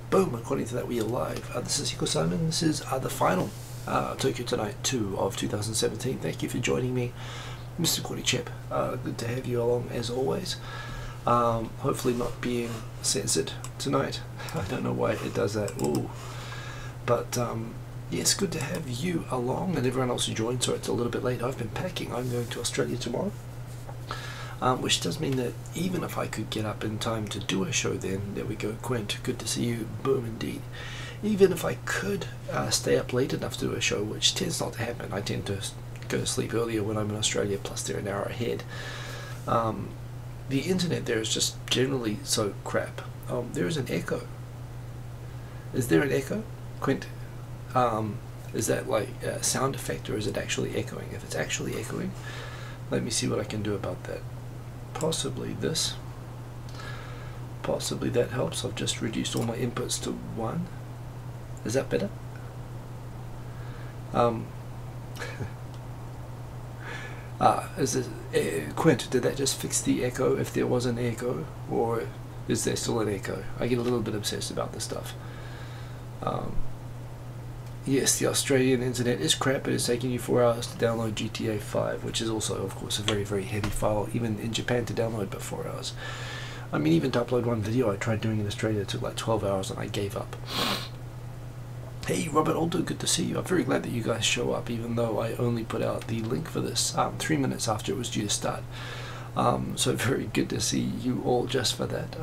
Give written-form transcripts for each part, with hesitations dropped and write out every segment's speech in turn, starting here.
Boom, according to that we are live. This is Hiko Simon. This is the final Tokyo Tonight 2 of 2017. Thank you for joining me, Mr. Cordy Chip. Good to have you along as always. Hopefully not being censored tonight. I don't know why it does that. Ooh. But yes, good to have you along and everyone else who joined. So it's a little bit late. I've been packing. I'm going to Australia tomorrow. Which does mean that even if I could get up in time to do a show then, there we go, Quint, good to see you, boom indeed. Even if I could stay up late enough to do a show, which tends not to happen, I tend to go to sleep earlier when I'm in Australia, plus they're an hour ahead. The internet there is just generally so crap. There is an echo. Is there an echo, Quint? Is that like a sound effect or is it actually echoing? If it's actually echoing, let me see what I can do about that. Possibly this. Possibly that helps. I've just reduced all my inputs to 1. Is that better? Is this, Quint, did that just fix the echo if there was an echo? Or is there still an echo? I get a little bit obsessed about this stuff. Yes, the Australian internet is crap. It is taking you 4 hours to download GTA 5, which is also, of course, a very, very heavy file, even in Japan to download, but 4 hours. I mean, even to upload one video I tried doing in Australia, it took like 12 hours and I gave up. Hey, Robert Aldo, good to see you. I'm very glad that you guys show up, even though I only put out the link for this 3 minutes after it was due to start. So very good to see you all just for that.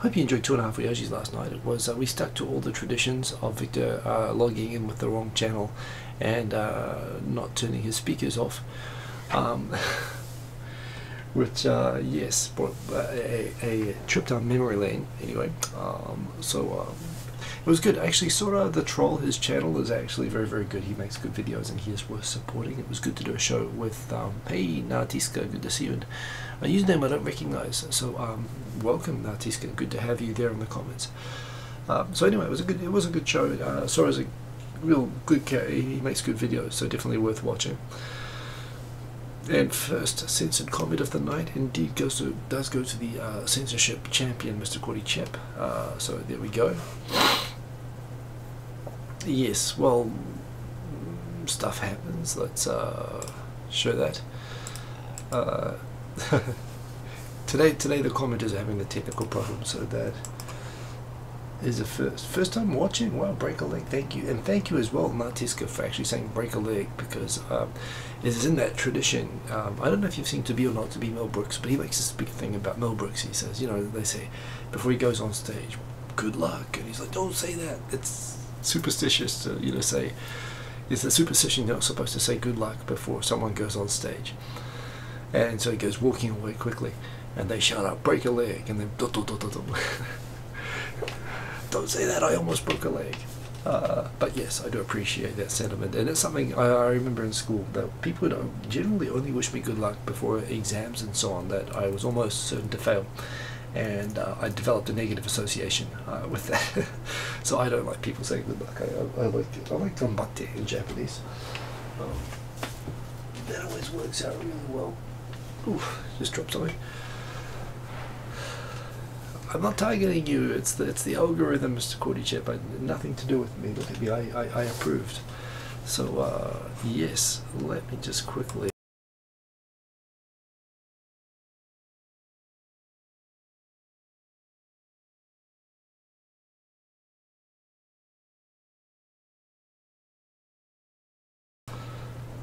Hope you enjoyed 2.5 Yoshis last night. It was we stuck to all the traditions of Victor logging in with the wrong channel and not turning his speakers off, which yes, brought a trip down memory lane. Anyway, it was good. I actually saw the troll. His channel is actually very, very good. He makes good videos and he is worth supporting. It was good to do a show with hey Nartiska, good to see you. And a username I don't recognize, so welcome Nartiska, good to have you there in the comments. So anyway, it was a good show. Sora's a real good character. He makes good videos, so definitely worth watching. And first censored comment of the night indeed does go to the censorship champion, Mr. Cordy Chip. So there we go. Yes, well, stuff happens. Let's show that. Today the commenters are having a technical problem, so that is a first time watching. Wow, break a leg, thank you, and thank you as well, Nartiska, for actually saying break a leg, because it is in that tradition. I don't know if you've seen To Be or Not to Be Mel Brooks, but he makes this big thing about Mel Brooks. He says, you know, they say before he goes on stage, good luck, and he's like, don't say that, it's superstitious to, you know, say, it's a superstition you're not supposed to say good luck before someone goes on stage. And so he goes walking away quickly, and they shout out, break a leg, and then don't say that, I almost broke a leg. But yes, I do appreciate that sentiment, and it's something I remember in school, that people would generally only wish me good luck before exams and so on, that I was almost certain to fail. And I developed a negative association with that. So I don't like people saying good luck. I like ganbatte in Japanese. That always works out really well. Oof, just dropped something. I'm not targeting you, it's the algorithm, Mr. Cordy Chip. Nothing to do with me. Look at me, I approved. So yes, let me just quickly.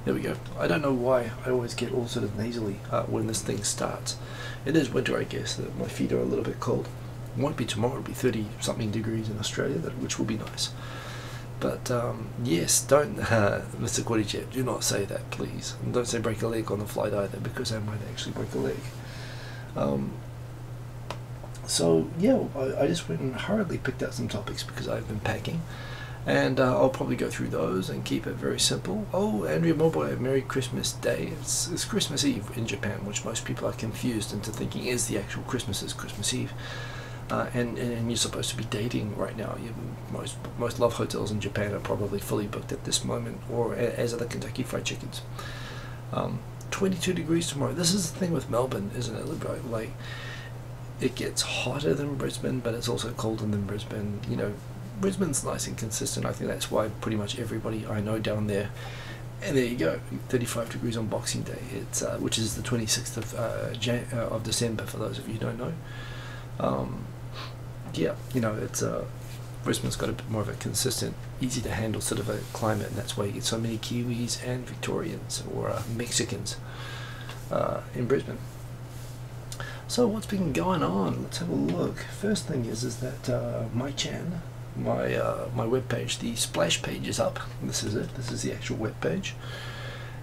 There we go. I don't know why I always get all sort of nasally when this thing starts. It is winter, I guess. My feet are a little bit cold. It won't be tomorrow. It'll be 30-something degrees in Australia, which will be nice. But yes, don't, Mr. Cordychip, do not say that, please. And don't say break a leg on the flight either, because I might actually break a leg. So yeah, I just went and hurriedly picked out some topics because I've been packing. And I'll probably go through those and keep it very simple. Oh, Andrea Moboy, Merry Christmas Day. It's Christmas Eve in Japan, which most people are confused into thinking is the actual Christmas is Christmas Eve. And you're supposed to be dating right now. Most love hotels in Japan are probably fully booked at this moment, or as are the Kentucky Fried Chickens. 22 degrees tomorrow. This is the thing with Melbourne, isn't it? Like, it gets hotter than Brisbane, but it's also colder than Brisbane. You know, Brisbane's nice and consistent. I think that's why pretty much everybody I know down there. And there you go, 35 degrees on Boxing Day. It's which is the 26th of December for those of you who don't know. Yeah, you know, it's Brisbane's got a bit more of a consistent, easy to handle sort of a climate, and that's why you get so many Kiwis and Victorians or Mexicans in Brisbane. So what's been going on? Let's have a look. First thing is that my web page, the splash page, is up. This is it. This is the actual web page,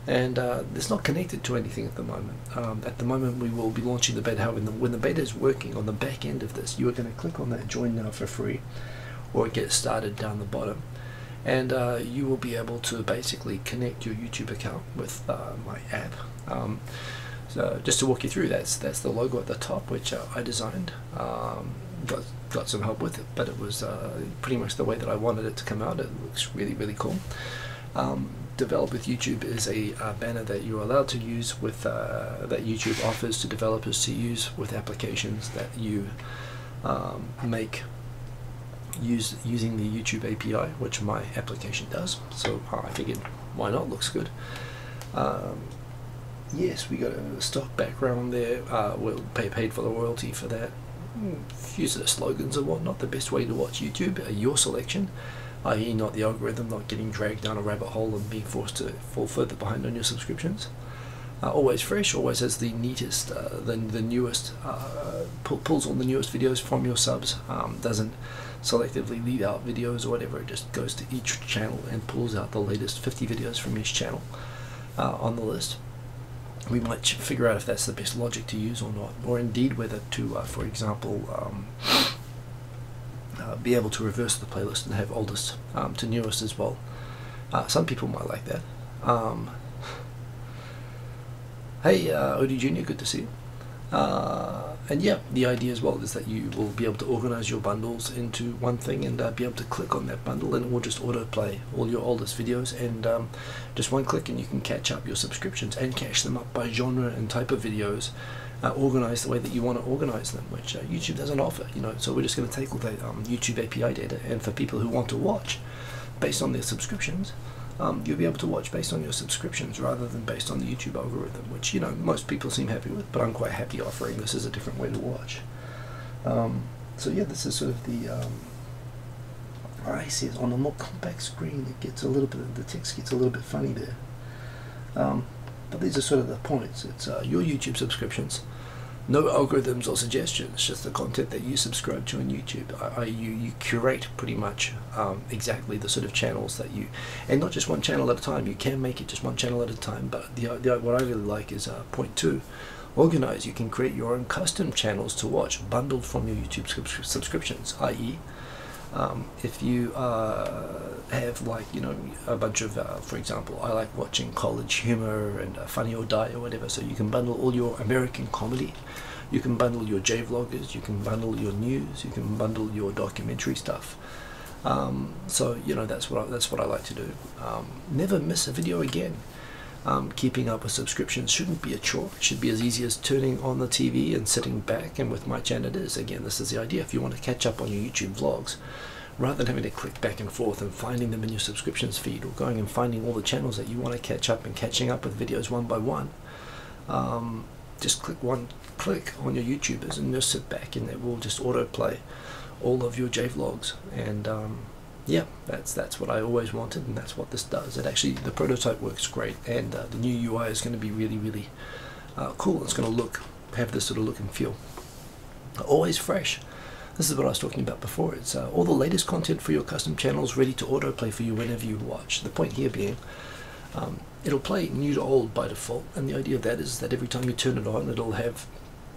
and it's not connected to anything at the moment. At the moment, we will be launching the beta. However, when the beta is working on the back end of this, you are going to click on that join now for free, or get started down the bottom, and you will be able to basically connect your YouTube account with my app. So just to walk you through, that's the logo at the top, which I designed. Got some help with it, but it was pretty much the way that I wanted it to come out. It looks really, really cool. Develop with YouTube is a banner that you're allowed to use with that YouTube offers to developers to use with applications that you make using the YouTube API, which my application does. So I figured, why not? Looks good. Yes, we got a stock background there. We'll pay paid for the royalty for that. Use the slogans and whatnot. The best way to watch YouTube, your selection, i.e. not the algorithm, not getting dragged down a rabbit hole and being forced to fall further behind on your subscriptions. Always fresh, always has the neatest, the newest, pulls all the newest videos from your subs, doesn't selectively leave out videos or whatever. It just goes to each channel and pulls out the latest 50 videos from each channel on the list. We might figure out if that's the best logic to use or not, or indeed whether to, for example, be able to reverse the playlist and have oldest to newest as well. Some people might like that. Hey, Odie Jr., good to see you. And yeah, the idea as well is that you will be able to organize your bundles into one thing and be able to click on that bundle and it will just autoplay all your oldest videos, and just one click and you can catch up your subscriptions and cache them up by genre and type of videos, organized the way that you want to organize them, which YouTube doesn't offer, you know. So we're just going to take all that YouTube API data, and for people who want to watch based on their subscriptions, you'll be able to watch based on your subscriptions rather than based on the YouTube algorithm, which, you know, most people seem happy with, but I'm quite happy offering this as a different way to watch. So yeah, this is sort of the I see it on a more compact screen. It gets a little bit, the text gets a little bit funny there, but these are sort of the points. It's your YouTube subscriptions, no algorithms or suggestions, just the content that you subscribe to on YouTube. You curate pretty much exactly the sort of channels that you, and not just one channel at a time. You can make it just one channel at a time, but what I really like is point 2, organize. You can create your own custom channels to watch, bundled from your YouTube subscriptions, i.e. If you have, like, you know, a bunch of, for example, I like watching college humor and Funny or Die or whatever, so you can bundle all your American comedy, you can bundle your J-vloggers, you can bundle your news, you can bundle your documentary stuff. So, you know, that's what I like to do. Never miss a video again. Keeping up with subscriptions shouldn't be a chore. It should be as easy as turning on the TV and sitting back, and with my channel it is. Again, this is the idea. If you want to catch up on your YouTube vlogs, rather than having to click back and forth and finding them in your subscriptions feed, or going and finding all the channels that you want to catch up and catching up with videos one by one, just click on your YouTubers and just sit back and it will just autoplay all of your J-vlogs. And yeah, that's what I always wanted, and that's what this does. It actually, the prototype works great, and the new UI is going to be really, really cool. It's going to have this sort of look and feel. Always fresh. This is what I was talking about before. It's all the latest content for your custom channels ready to autoplay for you whenever you watch. The point here being, it'll play new to old by default, and the idea of that is that every time you turn it on, it'll have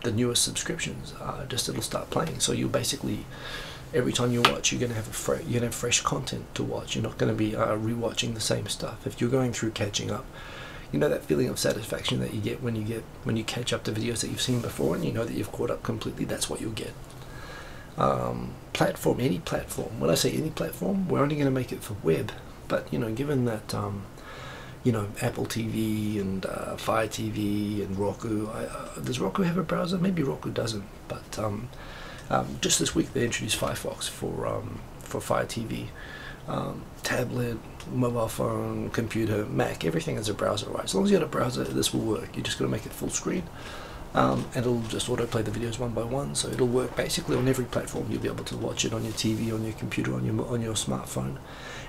the newest subscriptions. It'll start playing. So you basically, every time you watch, you're gonna have fresh content to watch. You're not gonna be rewatching the same stuff. If you're going through catching up, you know that feeling of satisfaction that you get when you catch up to videos that you've seen before, and you know that you've caught up completely. That's what you'll get. Platform, any platform. When I say any platform, we're only going to make it for web, but you know, given that you know, Apple TV and Fire TV and Roku. Does Roku have a browser? Maybe Roku doesn't, but just this week they introduced Firefox for Fire TV. Tablet, mobile phone, computer, Mac, everything has a browser, right? As long as you got a browser, this will work. You just got to make it full screen, and it'll just autoplay the videos one by one. So it'll work basically on every platform. You'll be able to watch it on your TV, on your computer, on your smartphone,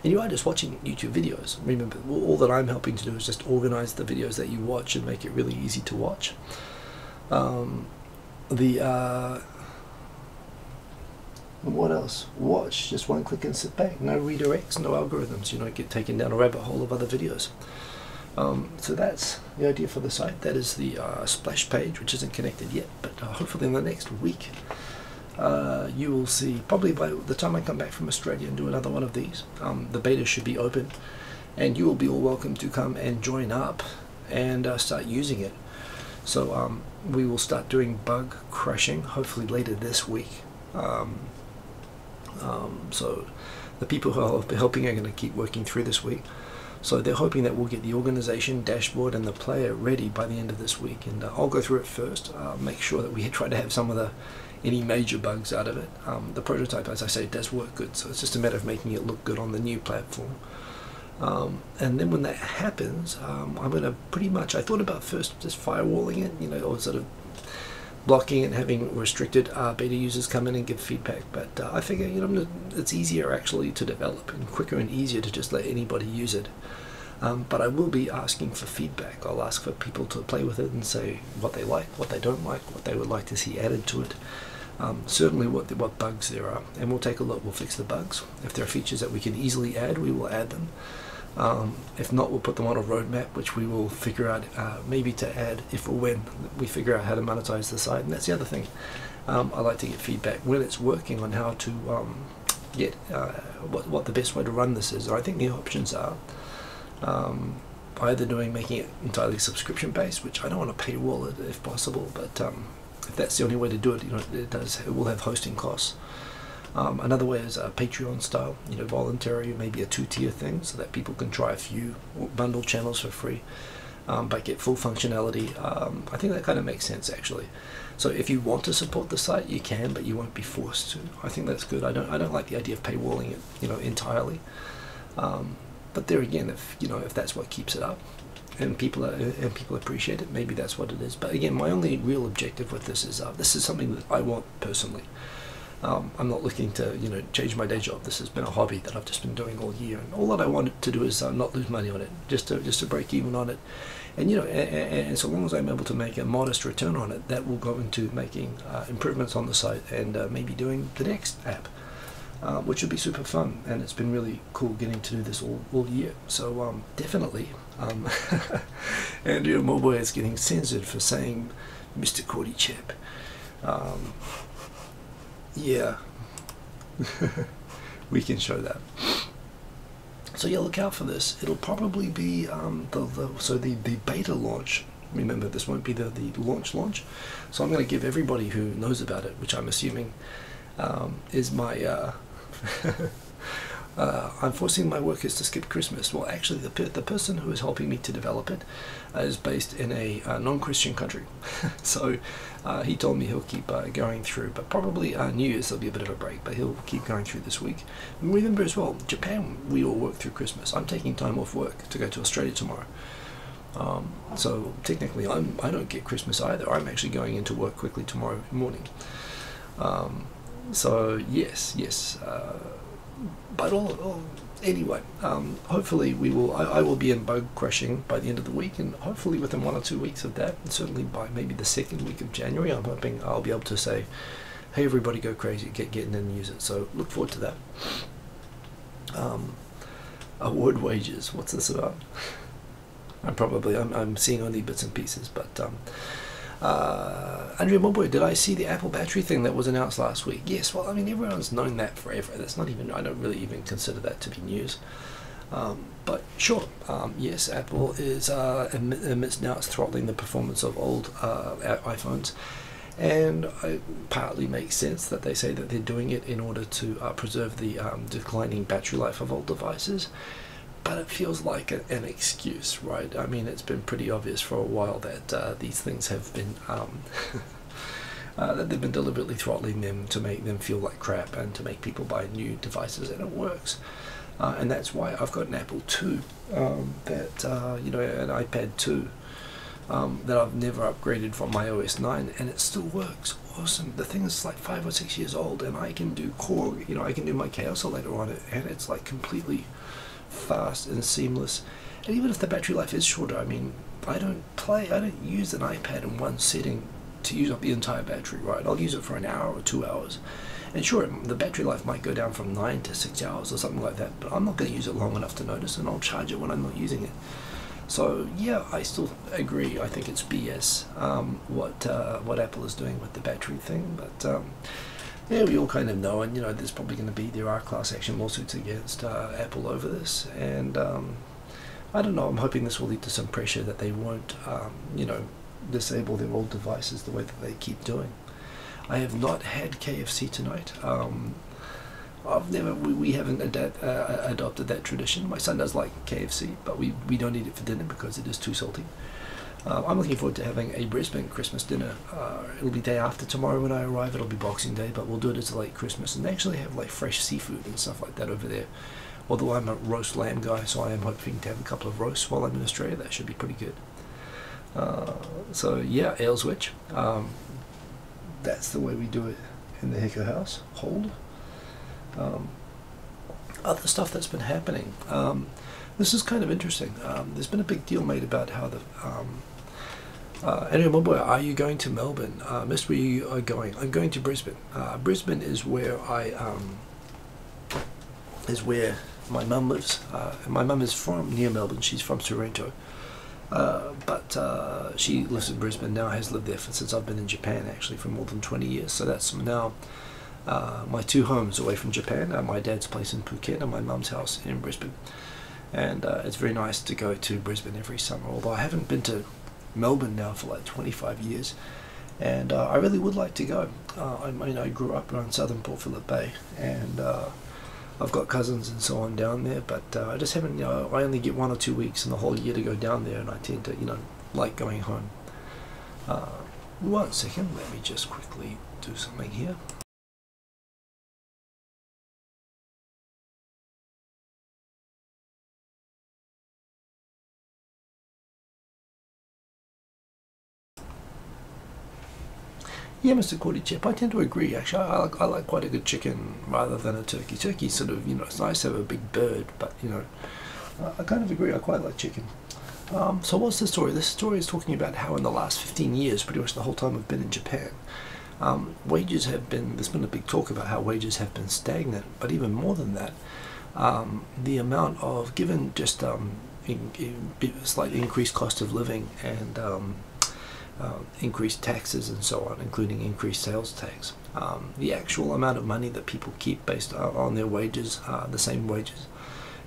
and you are just watching YouTube videos. Remember, all that I'm helping to do is just organize the videos that you watch and make it really easy to watch. What else? Watch, just one click and sit back. No redirects, no algorithms. You don't get taken down a rabbit hole of other videos. So that's the idea for the site. That is the splash page, which isn't connected yet, but hopefully in the next week you will see, probably by the time I come back from Australia and do another one of these, the beta should be open, and you will be all welcome to come and join up and start using it. So we will start doing bug crushing hopefully later this week. So the people who are helping are going to keep working through this week. So they're hoping that we'll get the organization, dashboard, and the player ready by the end of this week. And I'll go through it first, make sure that we try to have some of any major bugs out of it. The prototype, as I say, does work good. So it's just a matter of making it look good on the new platform. And then when that happens, I'm going to pretty much, I thought about first just firewalling it, you know, or sort of blocking and having restricted beta users come in and give feedback, but I figure, you know, it's easier actually to develop and quicker and easier to just let anybody use it. But I will be asking for feedback. I'll ask for people to play with it and say what they like, what they don't like, what they would like to see added to it. Certainly what bugs there are, and we'll take a look. We'll fix the bugs. If there are features that we can easily add, we will add them. If not, we'll put them on a roadmap, which we will figure out maybe to add if or when we figure out how to monetize the site. And that's the other thing. I like to get feedback when it's working on how to get what the best way to run this is. And I think the options are either making it entirely subscription based, which I don't want to paywall it if possible, but if that's the only way to do it, you know, it will have hosting costs. Another way is Patreon style, you know, voluntary, maybe a 2-tier thing, so that people can try a few bundle channels for free, but get full functionality. I think that kind of makes sense actually. So if you want to support the site, you can, but you won't be forced to. I think that's good. I don't like the idea of paywalling it, you know, entirely. But there again, if that's what keeps it up, and people appreciate it, maybe that's what it is. But again, my only real objective with this is something that I want personally. I'm not looking to, you know, change my day job. This has been a hobby that I've just been doing all year, and all that I wanted to do is not lose money on it, just to break even on it, and you know, and so long as I'm able to make a modest return on it, that will go into making improvements on the site and maybe doing the next app, which would be super fun. And it's been really cool getting to do this all year. So definitely, Andrea Moboy is getting censored for saying Mr. Cordy Chip. Yeah, we can show that. So yeah, look out for this. It'll probably be the beta launch. Remember, this won't be the launch. So I'm going to give everybody who knows about it, which I'm assuming is my I'm forcing my workers to skip Christmas. Well, actually, the person who is helping me to develop it is based in a non-Christian country. So he told me he'll keep going through, but probably New Year's there'll be a bit of a break, but he'll keep going through this week. And remember as well, Japan, we all work through Christmas. I'm taking time off work to go to Australia tomorrow. So technically I don't get Christmas either. I'm actually going into work quickly tomorrow morning. So yes. But anyway, hopefully I will be in bug crushing by the end of the week, and hopefully within 1 or 2 weeks of that, and certainly by maybe the second week of January, I'm hoping I'll be able to say, hey everybody, go crazy, get in and use it. So look forward to that. Award wages, what's this about? I'm seeing only bits and pieces, but Andrea Moboy, did I see the Apple battery thing that was announced last week? Yes, well, I mean, everyone's known that forever. That's not even, I don't really even consider that to be news. But sure, yes, Apple is admits now it's throttling the performance of old iPhones, and it partly makes sense that they say that they're doing it in order to preserve the declining battery life of old devices. but it feels like an excuse, right? I mean, it's been pretty obvious for a while that these things have been that they've been deliberately throttling them to make them feel like crap and to make people buy new devices, and it works. And that's why I've got an Apple II, you know, an iPad 2 that I've never upgraded from my OS 9, and it still works awesome. The thing is like 5 or 6 years old, and I can do core, you know, I can do my chaos oscillator on it, and it's like completely fast and seamless. And even if the battery life is shorter, I mean, I don't use an iPad in one setting to use up the entire battery, right? I'll use it for an hour or 2 hours, and sure, the battery life might go down from 9 to 6 hours or something like that, but I'm not going to use it long enough to notice, and I'll charge it when I'm not using it. So yeah, I still agree. I think it's BS what Apple is doing with the battery thing, but yeah, we all kind of know, and you know, there's probably going to be, there are class action lawsuits against Apple over this, and I don't know, I'm hoping this will lead to some pressure that they won't, you know, disable their old devices the way that they keep doing. I have not had KFC tonight. We haven't adopted that tradition. My son does like KFC, but we don't eat it for dinner because it is too salty. I'm looking forward to having a Brisbane Christmas dinner. It'll be day after tomorrow when I arrive. It'll be Boxing Day, but we'll do it as a late Christmas, and they actually have like fresh seafood and stuff like that over there. Although I'm a roast lamb guy, so I am hoping to have a couple of roasts while I'm in Australia. That should be pretty good. So yeah, Ayleswitch. That's the way we do it in the Hicker house. Hold. Other stuff that's been happening. This is kind of interesting. There's been a big deal made about how the anyway, are you going to Melbourne? Missed where you are going. I'm going to Brisbane. Brisbane is where my mum lives. My mum is from near Melbourne. She's from Sorrento. But she lives in Brisbane now, has lived there since I've been in Japan, actually, for more than 20 years. So that's now my two homes away from Japan, my dad's place in Phuket and my mum's house in Brisbane. And it's very nice to go to Brisbane every summer, although I haven't been to Melbourne now for like 25 years, and I really would like to go. I mean, I grew up around southern Port Phillip Bay, and I've got cousins and so on down there, but I just haven't, you know, I only get 1 or 2 weeks in the whole year to go down there, and I tend to, you know, like going home. 1 second, let me just quickly do something here. Yeah, Mr. Cordy Chip, I tend to agree. Actually, I like quite a good chicken rather than a turkey. Turkey sort of, you know, it's nice to have a big bird, but, you know, I kind of agree. I quite like chicken. So what's the story? This story is talking about how in the last 15 years, pretty much the whole time I've been in Japan, wages have been, there's been a big talk about how wages have been stagnant, but even more than that, the amount of, given just slightly increased cost of living and increased taxes and so on, including increased sales tax, the actual amount of money that people keep based on their wages, the same wages,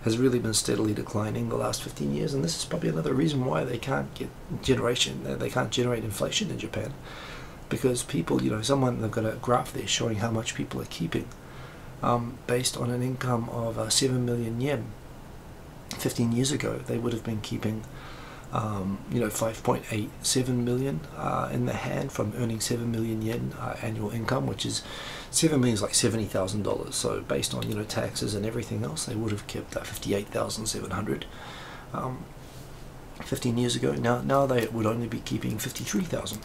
has really been steadily declining the last 15 years, and this is probably another reason why they can't get they can't generate inflation in Japan, because people, you know, they've got a graph there showing how much people are keeping based on an income of 7 million yen. 15 years ago they would have been keeping you know, 5.87 million in the hand from earning 7 million yen annual income, which is 7 million is like $70,000. So based on, you know, taxes and everything else, they would have kept 58,700 15 years ago. Now they would only be keeping 53,000.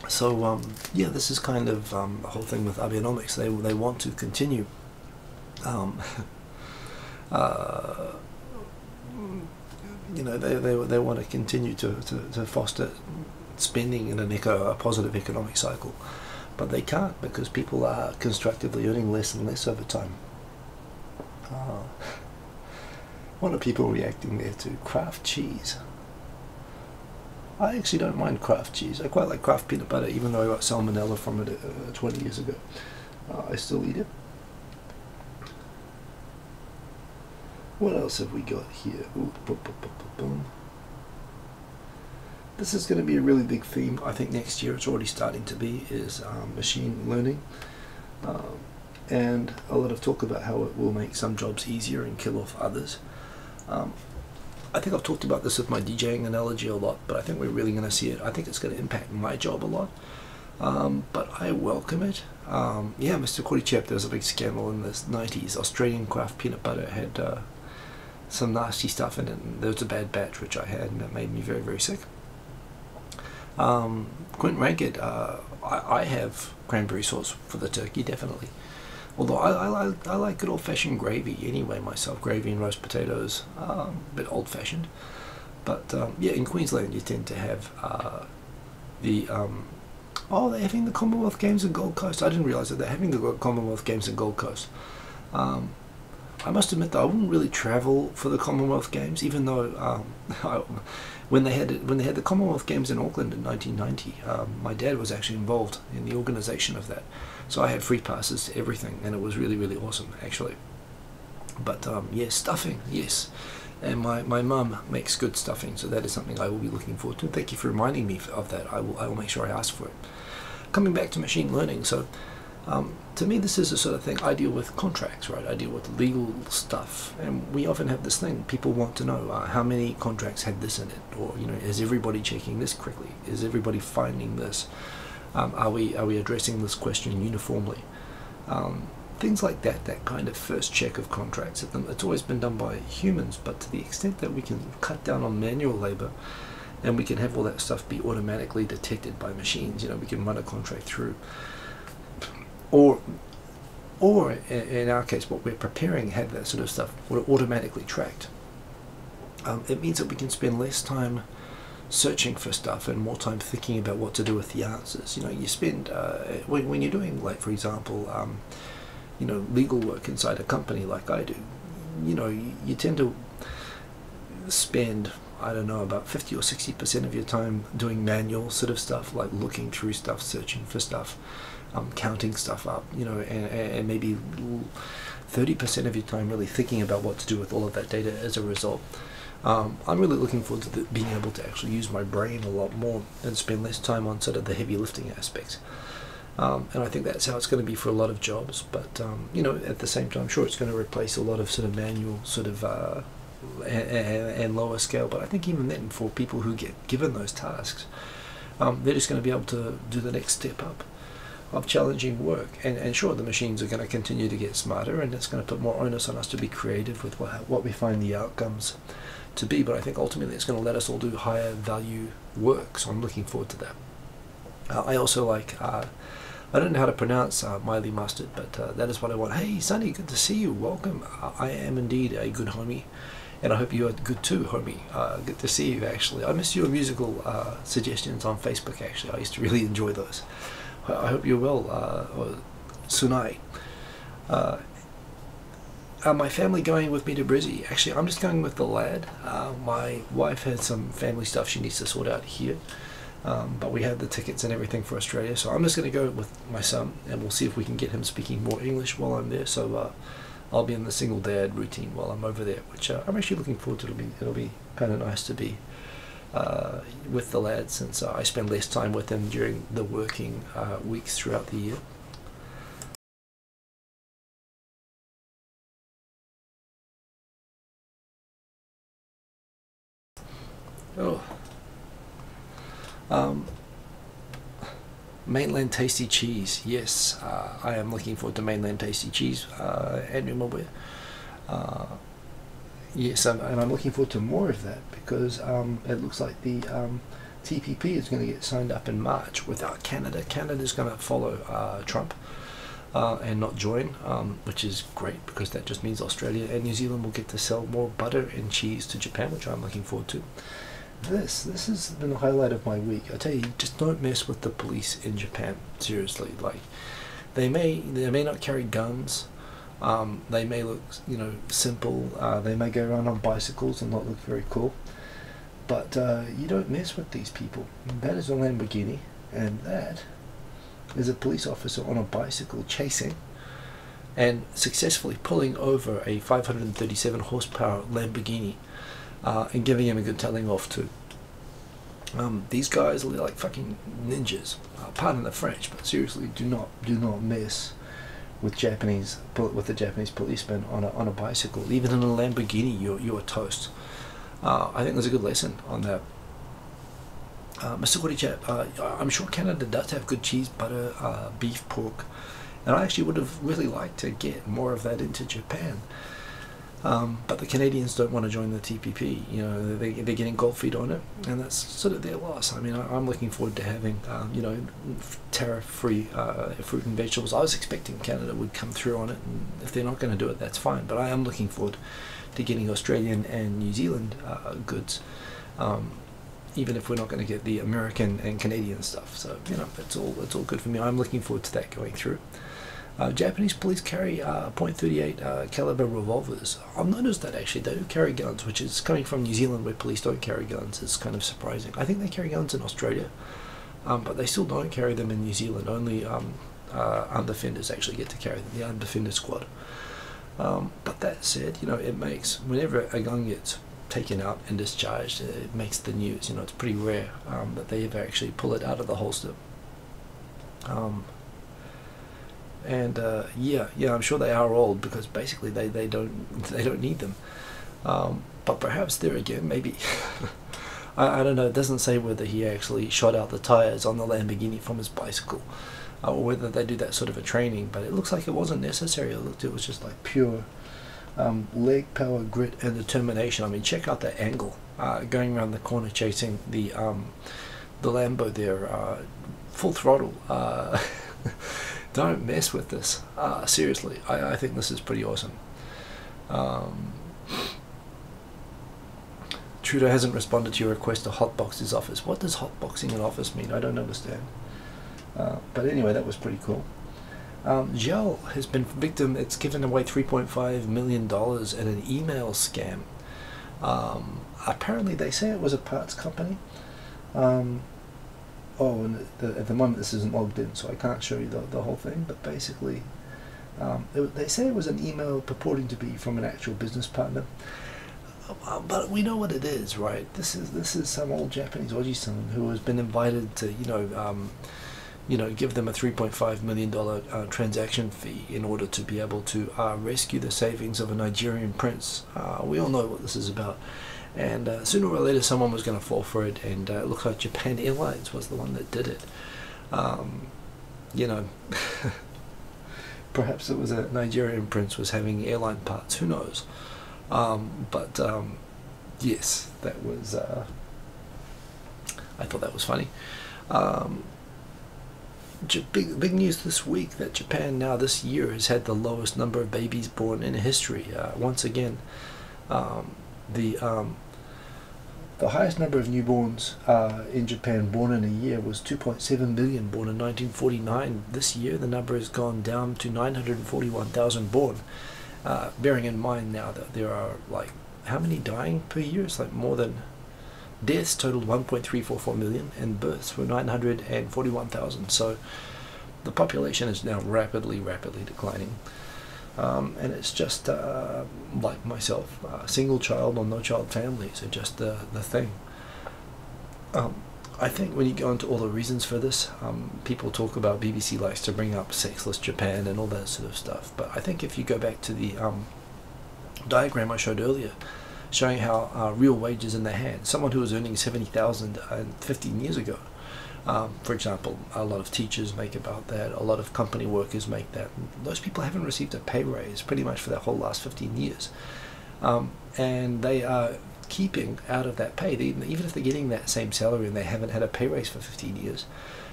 So yeah, this is kind of the whole thing with Abenomics. They want to continue. You know, they want to continue to foster spending in a positive economic cycle, but they can't because people are constructively earning less and less over time. What are people reacting there to? Kraft cheese. I actually don't mind Kraft cheese. I quite like Kraft peanut butter, even though I got salmonella from it 20 years ago. I still eat it. What else have we got here? Ooh, boom, boom, boom, boom, boom. This is going to be a really big theme. I think next year it's already starting to be, is machine learning. and a lot of talk about how it will make some jobs easier and kill off others. I think I've talked about this with my DJing analogy a lot, but I think we're really going to see it. I think it's going to impact my job a lot, but I welcome it. Yeah, Mr. Cordy Chap, there was a big scandal in the 90s. Australian craft peanut butter had some nasty stuff in it, and there was a bad batch which I had, and it made me very, very sick. Quentin Rankid, I have cranberry sauce for the turkey, definitely. Although I like good old-fashioned gravy anyway myself, gravy and roast potatoes, a bit old-fashioned. But yeah, in Queensland you tend to have oh, they're having the Commonwealth Games in Gold Coast. I didn't realise that they're having the Commonwealth Games in Gold Coast. I must admit that I wouldn't really travel for the Commonwealth Games, even though when they had the Commonwealth Games in Auckland in 1990, my dad was actually involved in the organisation of that, so I had free passes to everything, and it was really, really awesome actually. But yes, stuffing, yes, and my mum makes good stuffing, so that is something I will be looking forward to. Thank you for reminding me of that. I will make sure I ask for it. Coming back to machine learning, so to me this is the sort of thing I deal with contracts, right? I deal with legal stuff, and we often have this thing, people want to know how many contracts had this in it, or is everybody checking this correctly, is everybody finding this, are we addressing this question uniformly, things like that. That kind of first check of contracts, it's always been done by humans, but to the extent that we can cut down on manual labor and we can have all that stuff be automatically detected by machines, we can run a contract through, or in our case what we're preparing, have that sort of stuff automatically tracked. It means that we can spend less time searching for stuff and more time thinking about what to do with the answers. You spend when you're doing, like, for example, legal work inside a company like I do, you tend to spend, I don't know, about 50 or 60% of your time doing manual sort of stuff, like looking through stuff, searching for stuff, counting stuff up, and maybe 30% of your time really thinking about what to do with all of that data as a result. I'm really looking forward to being able to actually use my brain a lot more and spend less time on sort of the heavy lifting aspects. And I think that's how it's going to be for a lot of jobs, but at the same time, sure, it's going to replace a lot of sort of manual sort of and lower scale, but I think even then, for people who get given those tasks, they're just going to be able to do the next step up of challenging work, and sure, the machines are going to continue to get smarter, and it's going to put more onus on us to be creative with what we find the outcomes to be, but I think ultimately it's going to let us all do higher value work, so I'm looking forward to that. I also like, I don't know how to pronounce Miley Mustard, but that is what I want. Hey Sonny, good to see you, welcome. I am indeed a good homie, and I hope you are good too, homie. Good to see you, actually. I miss your musical suggestions on Facebook, actually. I used to really enjoy those. I hope you're well, Sunai. My family going with me to Brizzy? Actually, I'm just going with the lad. My wife had some family stuff she needs to sort out here, but we have the tickets and everything for Australia, so I'm just going to go with my son, and we'll see if we can get him speaking more English while I'm there. So I'll be in the single dad routine while I'm over there, which I'm actually looking forward to. It'll be kind of nice to be with the lad, since I spend less time with him during the working weeks throughout the year. Oh, mainland tasty cheese. Yes, I am looking forward to mainland tasty cheese, and remember, yes, and I'm looking forward to more of that, because it looks like the TPP is going to get signed up in March without Canada. Canada's going to follow Trump and not join, which is great, because that just means Australia and New Zealand will get to sell more butter and cheese to Japan, which I'm looking forward to. This has been the highlight of my week. I tell you, just don't mess with the police in Japan. Seriously, like they may not carry guns. They may look, simple. They may go around on bicycles and not look very cool. But you don't mess with these people. That is a Lamborghini, and that is a police officer on a bicycle chasing and successfully pulling over a 537 horsepower Lamborghini. And giving him a good telling off too. These guys are like fucking ninjas. Pardon the French, but seriously, do not mess with the Japanese policeman on a bicycle. Even in a Lamborghini, you're toast. I think there's a good lesson on that. Mr. Cordy Chap, I'm sure Canada does have good cheese, butter, beef, pork, and I actually would have really liked to get more of that into Japan. But the Canadians don't want to join the TPP. You know, they're getting cold feet on it, and that's sort of their loss. I mean, I'm looking forward to having, you know, tariff-free fruit and vegetables. I was expecting Canada would come through on it, and if they're not going to do it, that's fine. But I am looking forward to getting Australian and New Zealand goods, even if we're not going to get the American and Canadian stuff. So, you know, it's all good for me. I'm looking forward to that going through. Japanese police carry .38 caliber revolvers. I've noticed that actually they do carry guns, which is coming from New Zealand where police don't carry guns. It's kind of surprising. I think they carry guns in Australia, but they still don't carry them in New Zealand. Only undefenders actually get to carry them, the undefended squad. But that said, you know, it makes, whenever a gun gets taken out and discharged, it makes the news. You know, it's pretty rare that they ever actually pull it out of the holster. Yeah, I'm sure they are old because basically they don't need them. But perhaps there again, maybe I don't know. It doesn't say whether he actually shot out the tires on the Lamborghini from his bicycle, or whether they do that sort of a training. But it looks like it wasn't necessary. It was just like pure leg power, grit, and determination. I mean, check out that angle, going around the corner, chasing the Lambo there, full throttle. Don't mess with this. Seriously, I think this is pretty awesome. Trudeau hasn't responded to your request to hotbox his office. What does hotboxing an office mean? I don't understand. But anyway, that was pretty cool. Gel has been victim. It's given away $3.5 million in an email scam. Apparently, they say it was a parts company. Oh, and at the moment this isn't logged in, so I can't show you the whole thing, but basically they say it was an email purporting to be from an actual business partner, but we know what it is, right? This is some old Japanese oji-san who has been invited to, you know, give them a $3.5 million transaction fee in order to be able to rescue the savings of a Nigerian prince. We all know what this is about. And sooner or later someone was going to fall for it, and it looks like Japan Airlines was the one that did it. You know, perhaps it was a Nigerian prince was having airline parts, who knows. But yes, that was, I thought that was funny. Big news this week that Japan now this year has had the lowest number of babies born in history. Once again, the highest number of newborns in Japan born in a year was 2.7 million born in 1949. This year the number has gone down to 941,000 born. Bearing in mind now that there are, like, how many dying per year? It's like more than deaths totaled 1.344 million and births were 941,000. So the population is now rapidly declining. And it's just like myself, single child or no child families are just the thing. I think when you go into all the reasons for this, people talk about BBC likes to bring up sexless Japan and all that sort of stuff. But I think if you go back to the diagram I showed earlier, showing how real wages in their hand, someone who was earning 70,000 15 years ago, for example, a lot of teachers make about that, a lot of company workers make that. Those people haven't received a pay raise pretty much for their whole last 15 years. And they are keeping out of that pay, even if they're getting that same salary and they haven't had a pay raise for 15 years.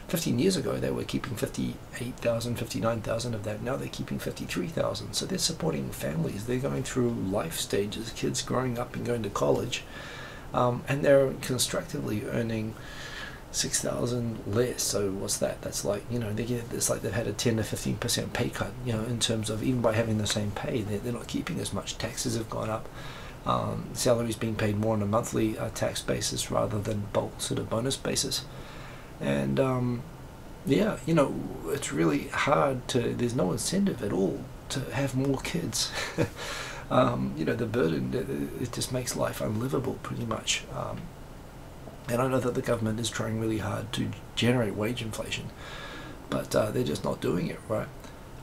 15 years ago they were keeping 58,000, 59,000 of that. Now they're keeping 53,000. So they're supporting families. They're going through life stages, kids growing up and going to college, and they're constructively earning 6,000 less. So what's that? That's like, you know, it's like they've had a 10 to 15% pay cut, you know, in terms of even by having the same pay, they're not keeping as much. Taxes have gone up. Salaries being paid more on a monthly tax basis rather than bulk sort of bonus basis. And yeah, you know, it's really hard to, there's no incentive at all to have more kids. You know, the burden, it just makes life unlivable pretty much. And I know that the government is trying really hard to generate wage inflation, but they're just not doing it, right?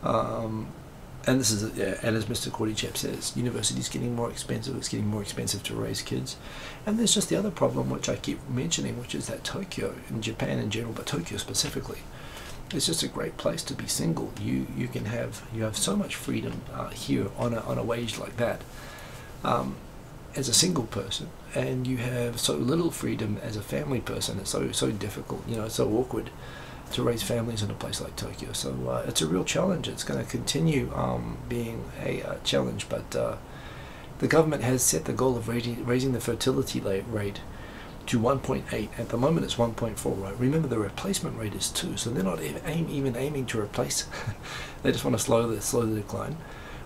And this is, yeah, and as Mr. Kordychep says, university's getting more expensive. It's getting more expensive to raise kids. And there's just the other problem, which I keep mentioning, which is that Tokyo, in Japan in general, but Tokyo specifically, it's just a great place to be single. You have so much freedom here on a wage like that, as a single person, and you have so little freedom as a family person. It's so difficult. It's so awkward to raise families in a place like Tokyo. So it's a real challenge. It's going to continue being a challenge, but the government has set the goal of raising the fertility rate to 1.8. At the moment it's 1.4, right? Remember, the replacement rate is 2, so they're not even aiming to replace. They just want to slow the decline,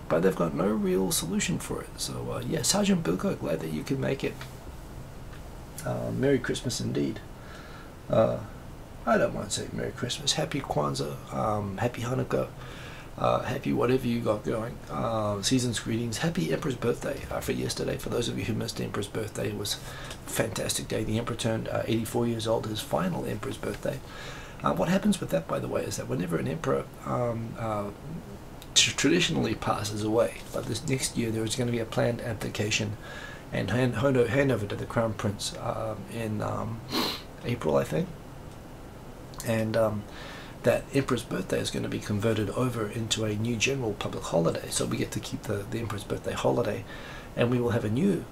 but they've got no real solution for it. So yeah, Sergeant Bilko, glad that you could make it. Merry Christmas indeed. I don't mind saying Merry Christmas, Happy Kwanzaa, Happy Hanukkah, happy whatever you got going. Season's greetings. Happy Emperor's birthday for yesterday. For those of you who missed Emperor's birthday, it was a fantastic day. The Emperor turned 84 years old, his final Emperor's birthday. What happens with that, by the way, is that whenever an Emperor traditionally passes away, but this next year there is going to be a planned abdication and handover to the Crown Prince in April, I think. And that Emperor's birthday is going to be converted over into a new general public holiday. So we get to keep the Emperor's birthday holiday, and we will have a new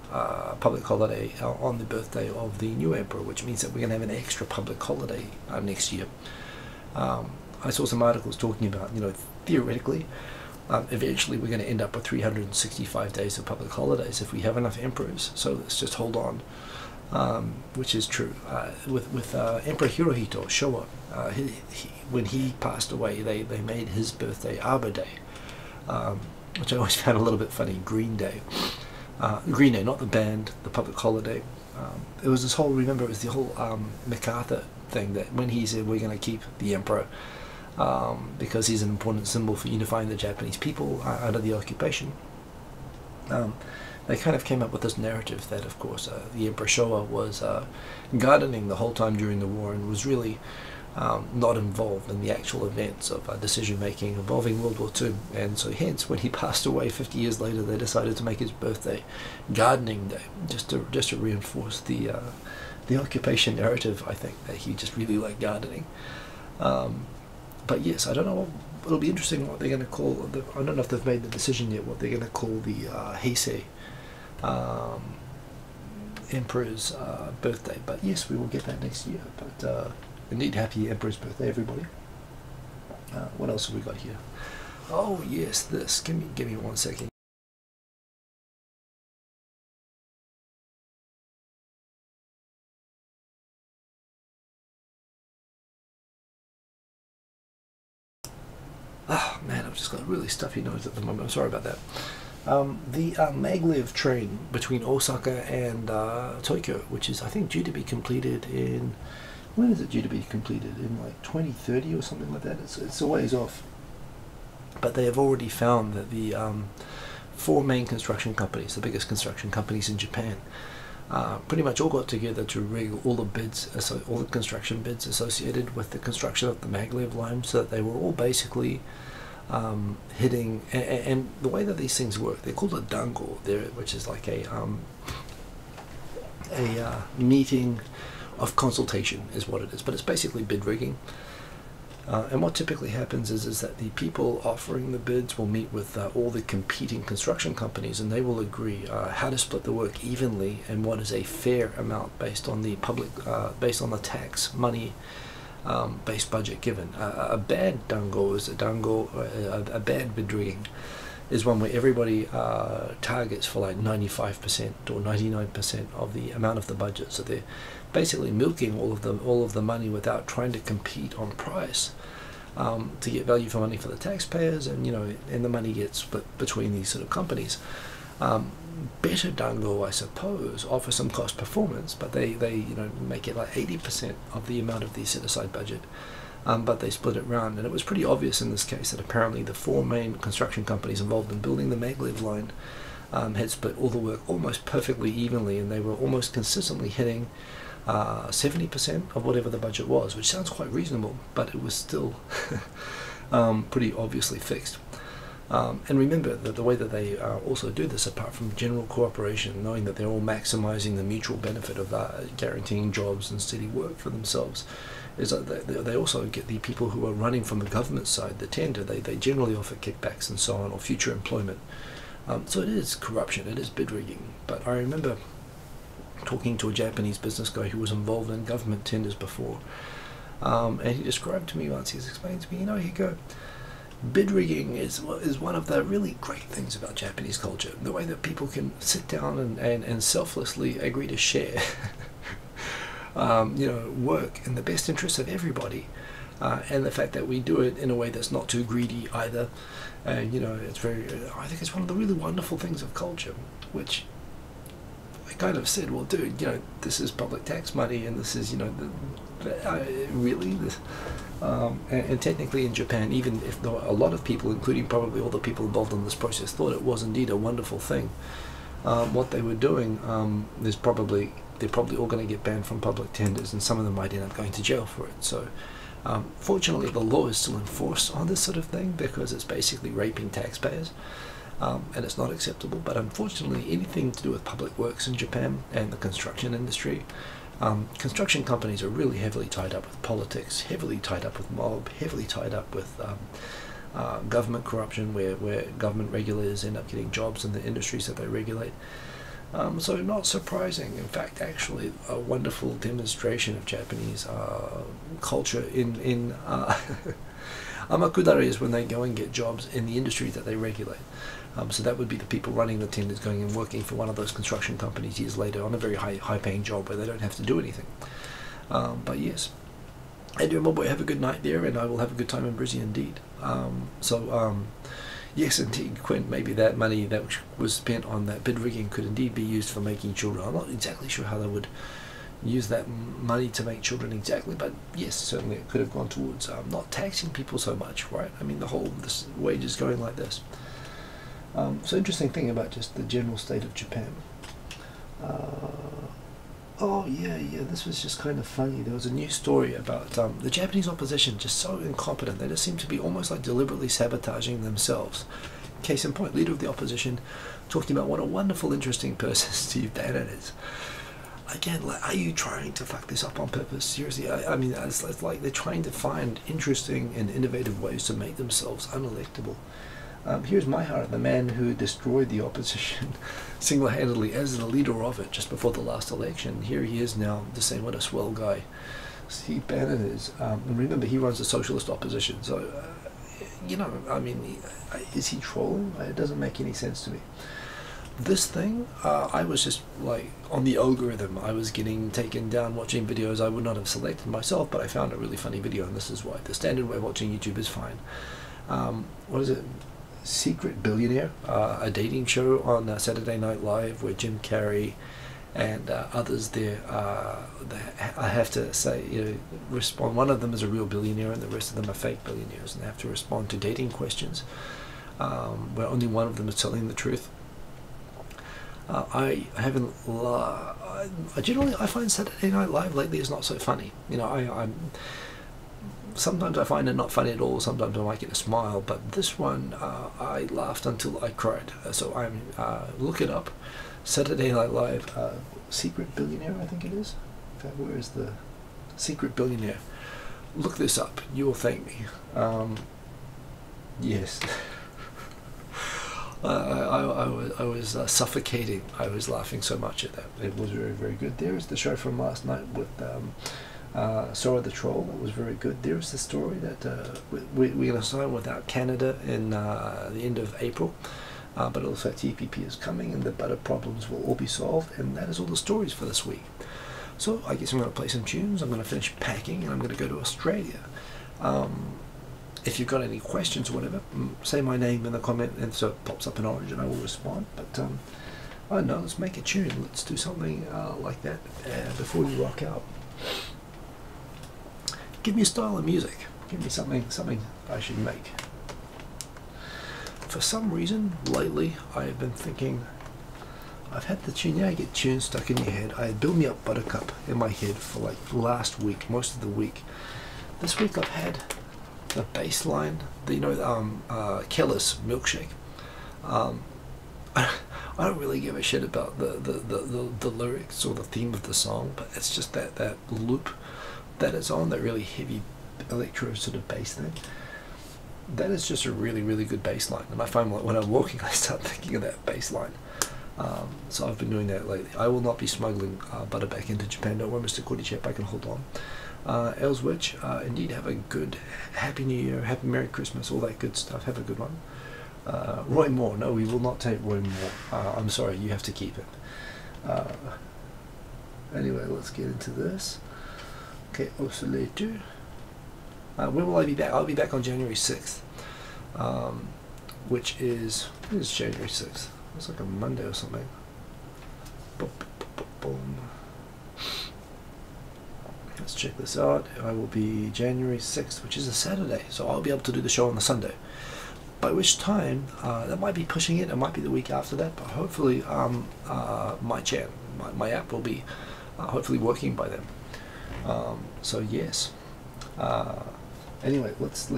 public holiday on the birthday of the new Emperor, which means that we're going to have an extra public holiday next year. I saw some articles talking about, theoretically, eventually we're going to end up with 365 days of public holidays if we have enough emperors. So let's just hold on. Which is true. With Emperor Hirohito Showa, when he passed away, they made his birthday Arbor Day, which I always found a little bit funny. Green Day, not the band, the public holiday. It was this whole, remember, it was the whole MacArthur thing, that when he said we're going to keep the Emperor because he's an important symbol for unifying the Japanese people under the occupation. They kind of came up with this narrative that, of course, the Emperor Showa was gardening the whole time during the war and was really not involved in the actual events of decision-making involving World War II. And so hence, when he passed away 50 years later, they decided to make his birthday Gardening Day, just to reinforce the occupation narrative, I think, that he just really liked gardening. But yes, I don't know. It'll be interesting what they're going to call. I don't know if they've made the decision yet what they're going to call the Heisei Emperor's birthday. But yes, we will get that next year. But indeed, happy Emperor's birthday, everybody. What else have we got here? Oh yes, this. Give me 1 second. Oh man, I've just got a really stuffy nose at the moment. I'm sorry about that. The maglev train between Osaka and Tokyo, which is, I think, due to be completed in, when is it due to be completed? In like 2030 or something like that. It's a ways off. But they have already found that the 4 main construction companies, the biggest construction companies in Japan, pretty much all got together to rig all the bids, all the construction bids associated with the construction of the maglev line, so that they were all basically hitting. And the way that these things work, they're called a dango, which is like a meeting of consultation, is what it is. But it's basically bid rigging. And what typically happens is that the people offering the bids will meet with all the competing construction companies, and they will agree how to split the work evenly and what is a fair amount based on the public, based on the tax money based budget given. A bad dango is a bad bid rigging is one where everybody targets for like 95% or 99% of the amount of the budget. So they're basically milking all of the money without trying to compete on price to get value for money for the taxpayers, and and the money gets split between these sort of companies. Better dango, I suppose, offer some cost performance, but they make it like 80% of the amount of the set aside budget. But they split it round, and it was pretty obvious in this case that apparently the 4 main construction companies involved in building the maglev line had split all the work almost perfectly evenly, and they were almost consistently hitting 70% of whatever the budget was, which sounds quite reasonable, but it was still pretty obviously fixed. And remember that the way that they also do this, apart from general cooperation, knowing that they're all maximizing the mutual benefit of guaranteeing jobs and steady work for themselves, is that they also get the people who are running from the government side, the tender, they generally offer kickbacks and so on, or future employment. So it is corruption, it is bid rigging. But I remember talking to a Japanese business guy who was involved in government tenders before, and he described to me once, he's explained to me, you know, he go, bid rigging is one of the really great things about Japanese culture. The way that people can sit down and selflessly agree to share, you know, work in the best interest of everybody, and the fact that we do it in a way that's not too greedy either. And you know, it's very. I think it's one of the really wonderful things of culture, which I kind of said, well, dude, you know, this is public tax money, and this is, you know, really this. And technically in Japan, even if a lot of people, including probably all the people involved in this process, thought it was indeed a wonderful thing, what they were doing, they're probably all going to get banned from public tenders, and some of them might end up going to jail for it. So fortunately the law is still enforced on this sort of thing, because it's basically raping taxpayers, and it's not acceptable. But unfortunately anything to do with public works in Japan and the construction industry, construction companies are really heavily tied up with politics, heavily tied up with mob, heavily tied up with government corruption, where government regulators end up getting jobs in the industries that they regulate. So not surprising, in fact, actually a wonderful demonstration of Japanese culture in Amakudare is when they go and get jobs in the industries that they regulate. So that would be the people running the tenders going and working for one of those construction companies years later on a very high paying job where they don't have to do anything. But yes, Andrew and my boy, have a good night there, and I will have a good time in Brizzy indeed. Yes, indeed, Quint, maybe that money that was spent on that bid rigging could indeed be used for making children. I'm not exactly sure how they would use that money to make children exactly, but yes, certainly it could have gone towards not taxing people so much, right? I mean, this wages going like this. So interesting thing about just the general state of Japan. Oh yeah, this was just kind of funny. There was a news story about the Japanese opposition just so incompetent. They just seem to be almost like deliberately sabotaging themselves. Case in point, leader of the opposition talking about what a wonderful, interesting person Steve Bannon is. Again, like, are you trying to fuck this up on purpose? Seriously, I mean, it's like they're trying to find interesting and innovative ways to make themselves unelectable. Here's Maihara, the man who destroyed the opposition single-handedly as the leader of it just before the last election. Here he is now just saying what a swell guy Steve Bannon is. And remember, he runs the socialist opposition. So, you know, I mean, is he trolling? It doesn't make any sense to me. This thing, I was just like on the algorithm. I was getting taken down watching videos I would not have selected myself, but I found a really funny video, and this is why. The standard way of watching YouTube is fine. What is it? Secret Billionaire, a dating show on Saturday Night Live where Jim Carrey and others there, I have to say, you know, respond. One of them is a real billionaire and the rest of them are fake billionaires, and they have to respond to dating questions where only one of them is telling the truth. I find Saturday Night Live lately is not so funny. You know, sometimes I find it not funny at all, sometimes I might get a smile, but this one, I laughed until I cried. So look it up, Saturday Night Live, Secret Billionaire, I think it is. In fact, where is the Secret Billionaire? Look this up, you will thank me. Yes. I was suffocating. I was laughing so much at that. It was very, very good. There is the show from last night with Sora the Troll. That was very good. There is the story that we're going to sign without Canada in the end of April. But it looks like TPP is coming and the butter problems will all be solved. And that is all the stories for this week. So I guess I'm going to play some tunes. I'm going to finish packing and I'm going to go to Australia. If you've got any questions or whatever, say my name in the comment and so it pops up in orange and I will respond. But I don't know, let's make a tune. Let's do something like that before we rock out. Give me a style of music. Give me something I should make. For some reason, lately, I have been thinking, I've had the tune, I get tunes stuck in your head. I had Build Me Up Buttercup in my head for like last week, most of the week. This week I've had the bass line, Kellis milkshake. I don't really give a shit about the lyrics or the theme of the song, but it's just that loop that it's on, that really heavy electro sort of bass thing. That is just a really, really good bass line, and I find when I'm walking I start thinking of that bass line. So I've been doing that lately. I will not be smuggling butter back into Japan. Don't worry, Mr. Cordy Chap, I can hold on. Elswich, indeed, have a good Happy New Year, Happy Merry Christmas, all that good stuff. Have a good one. Roy Moore, no, we will not take Roy Moore. I'm sorry, you have to keep it. Anyway, let's get into this. Okay, oscillator. When will I be back? I'll be back on January 6th, which is January 6th. It's like a Monday or something. Boom. Let's check this out. I will be January 6th, which is a Saturday, so I'll be able to do the show on the Sunday. By which time, that might be pushing it might be the week after that, but hopefully my app will be hopefully working by then. So yes. Anyway, let's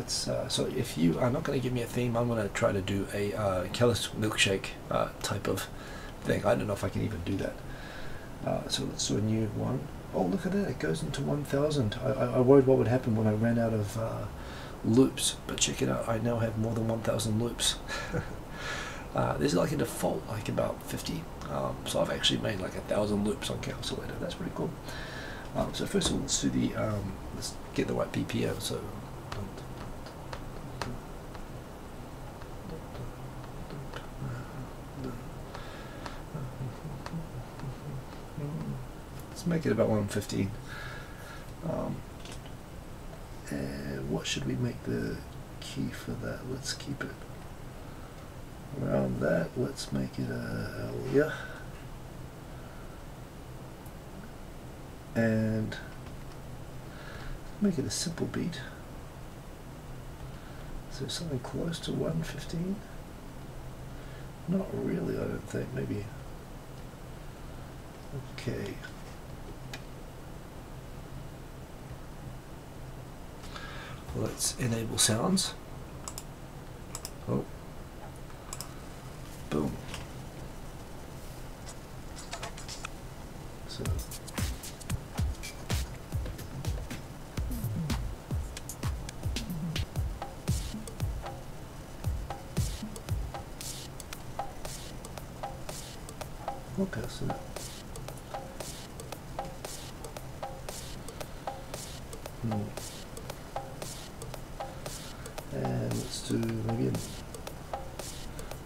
so if you are not going to give me a theme, I'm going to try to do a Kellis milkshake type of thing. I don't know if I can even do that. So let's do a new one. Oh, look at that, it goes into 1000. I worried what would happen when I ran out of loops, but check it out, I now have more than 1000 loops. There's like a default like about 50, so I've actually made like 1000 loops on Calculator. That's pretty cool. So first of all, let's do the let's get the right BPM. So let's make it about 115. And what should we make the key for that? Let's keep it around that. Let's make it a yeah. And make it a simple beat. So something close to 115. Not really, I don't think. Maybe. Okay. Let's enable sounds. Oh. Boom. So. Okay, so. And let's do maybe an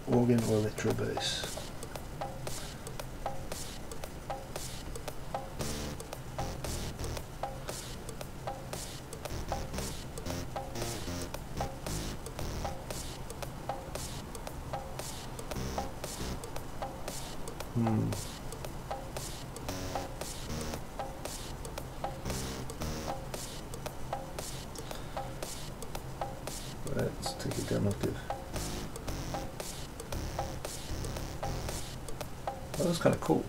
organ or electro bass. Let's take it down octave. Oh, that was kind of cool.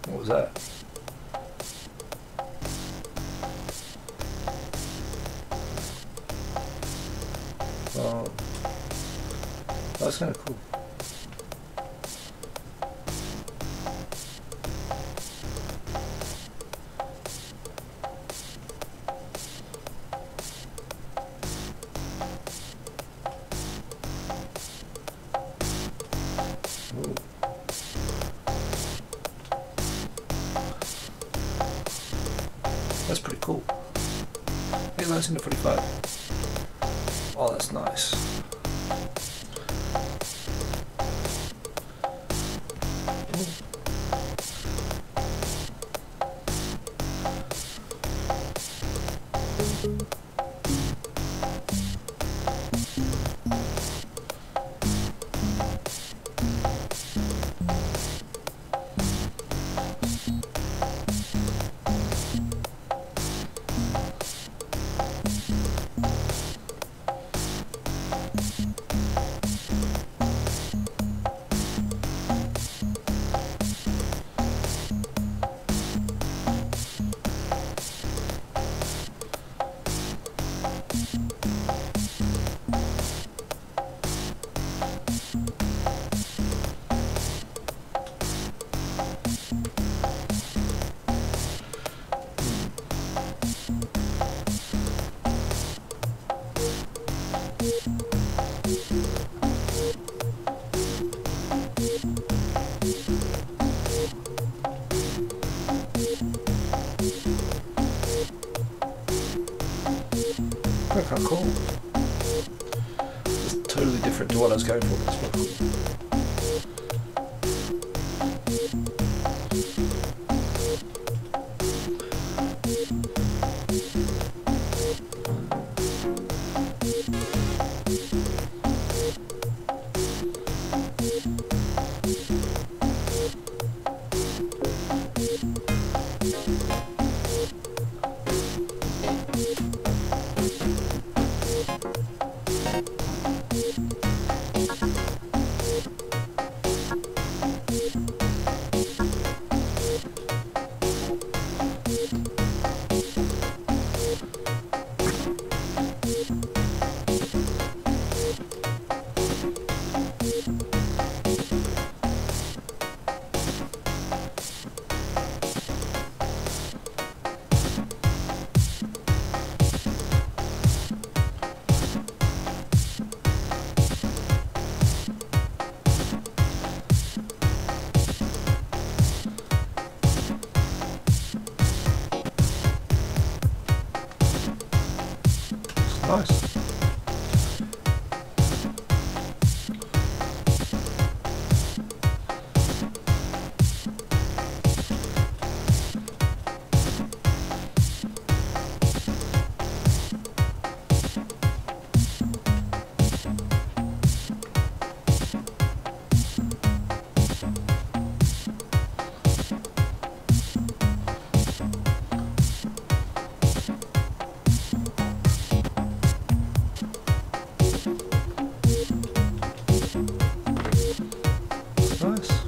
What was that? Oh, that was kind of cool. That's pretty cool. Hey, that's in the 45. Oh, that's nice. totally different to what I was going for. That's cool. Nice. Nice.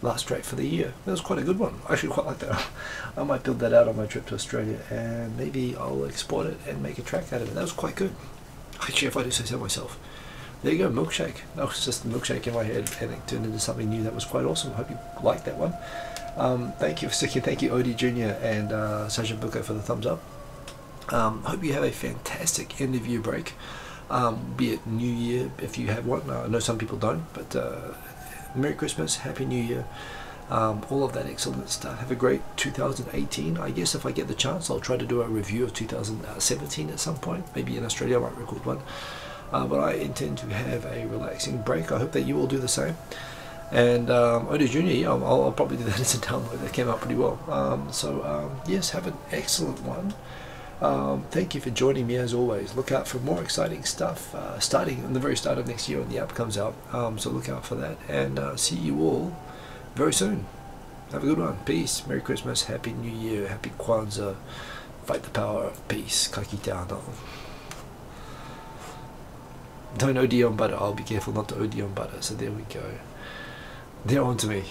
Last straight for the year. That was quite a good one. I actually quite like that. I might build that out on my trip to Australia and maybe I'll export it and make a track out of it. That was quite good. Actually, if I do say so myself. There you go, milkshake. That was just a milkshake in my head and it turned into something new that was quite awesome. I hope you liked that one. Thank you for sticking. Thank you Odie Jr. and Sergeant Buko for the thumbs up. Hope you have a fantastic end of year break. Be it New Year if you have one. I know some people don't, but Merry Christmas, Happy New Year, all of that excellent stuff. Have a great 2018. I guess if I get the chance, I'll try to do a review of 2017 at some point. Maybe in Australia I might record one. But I intend to have a relaxing break. I hope that you will do the same. And Oda Junior, I'll probably do that as a download. That came out pretty well. Yes, have an excellent one. Thank you for joining me as always. Look out for more exciting stuff starting in the very start of next year when the app comes out. So look out for that, and see you all very soon. Have a good one. Peace. Merry Christmas. Happy New Year. Happy Kwanzaa. Fight the power of peace. Ka kite anō. Don't OD on butter. I'll be careful not to OD on butter. So there we go. They're on to me.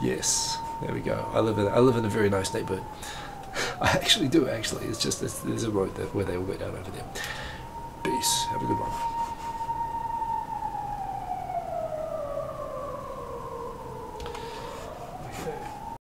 Yes, there we go. I live in a very nice neighborhood. I actually do. It's just there's a road where they all go down over there. Peace. Have a good one.